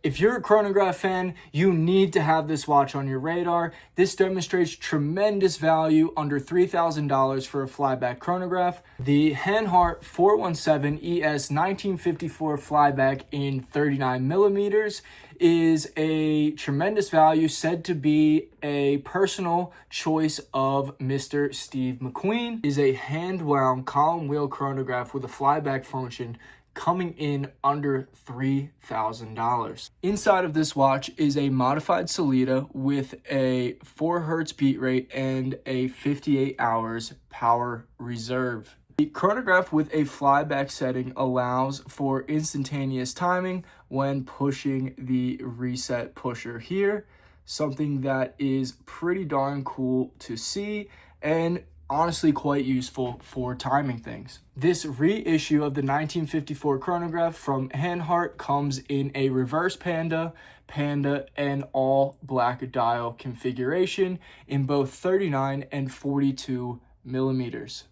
If you're a chronograph fan, you need to have this watch on your radar. This demonstrates tremendous value under $3,000 for a Flyback chronograph. The Hanhart 417 ES 1954 Flyback in 39 millimeters is a tremendous value, said to be a personal choice of Mr. Steve McQueen. It is a hand-wound column wheel chronograph with a flyback function, coming in under $3,000. Inside of this watch is a modified Solita with a 4 Hertz beat rate and a 58 hours power reserve. The chronograph with a flyback setting allows for instantaneous timing when pushing the reset pusher here, something that is pretty darn cool to see and honestly quite useful for timing things. This reissue of the 1954 chronograph from Hanhart comes in a reverse panda, and all black dial configuration in both 39 and 42 millimeters.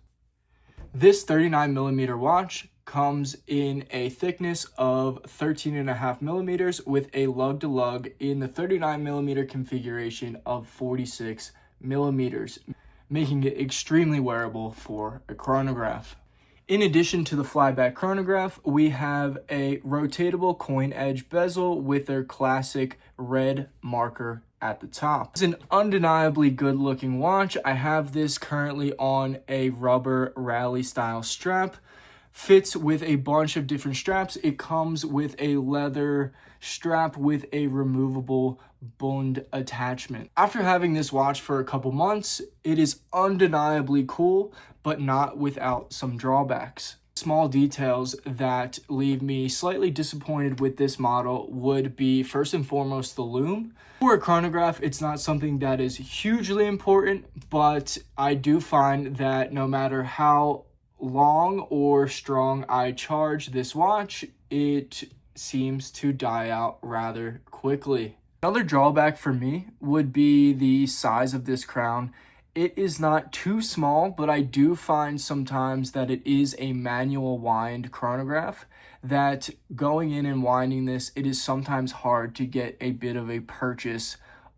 This 39 millimeter watch comes in a thickness of 13.5 millimeters with a lug-to-lug in the 39 millimeter configuration of 46 millimeters, making it extremely wearable for a chronograph. In addition to the flyback chronograph, we have a rotatable coin edge bezel with their classic red marker at the top. It's an undeniably good looking watch. I have this currently on a rubber rally style strap. Fits with a bunch of different straps. It comes with a leather strap with a removable bund attachment. After having this watch for a couple months, it is undeniably cool, but not without some drawbacks. Small details that leave me slightly disappointed with this model would be, first and foremost, the lume. For a chronograph, it's not something that is hugely important, but I do find that no matter how long or strong I charge this watch, it seems to die out rather quickly. Another drawback for me would be the size of this crown. It is not too small, but I do find sometimes that it is a manual wind chronograph, that going in and winding this, it is sometimes hard to get a bit of a purchase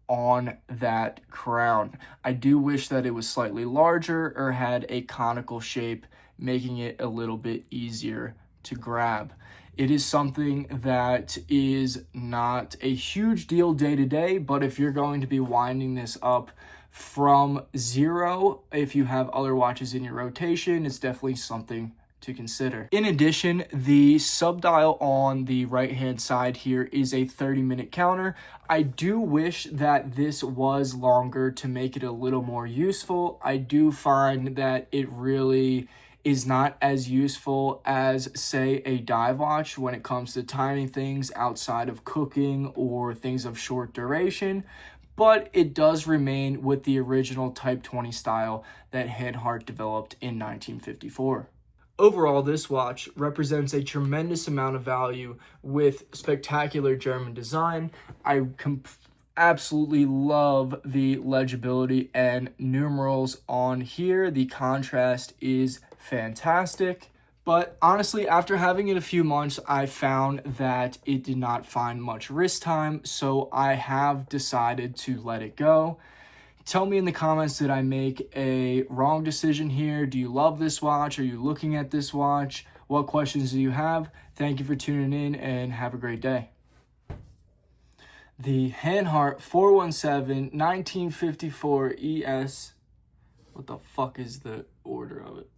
on that crown. I do wish that it was slightly larger or had a conical shape, making it a little bit easier to grab. It is something that is not a huge deal day to day, but if you're going to be winding this up from zero, if you have other watches in your rotation, it's definitely something to consider. In addition, the subdial on the right hand side here is a 30-minute counter. I do wish that this was longer to make it a little more useful. I do find that it really is not as useful as, say, a dive watch when it comes to timing things outside of cooking or things of short duration, but it does remain with the original Type 20 style that Hanhart developed in 1954. Overall, this watch represents a tremendous amount of value with spectacular German design. I absolutely love the legibility and numerals on here. The contrast is fantastic. But honestly, after having it a few months, I found that it did not find much wrist time, so I have decided to let it go. Tell me in the comments, did I make a wrong decision here? Do you love this watch? Are you looking at this watch? What questions do you have? Thank you for tuning in and have a great day. The Hanhart 417 1954 ES. What the fuck is the order of it?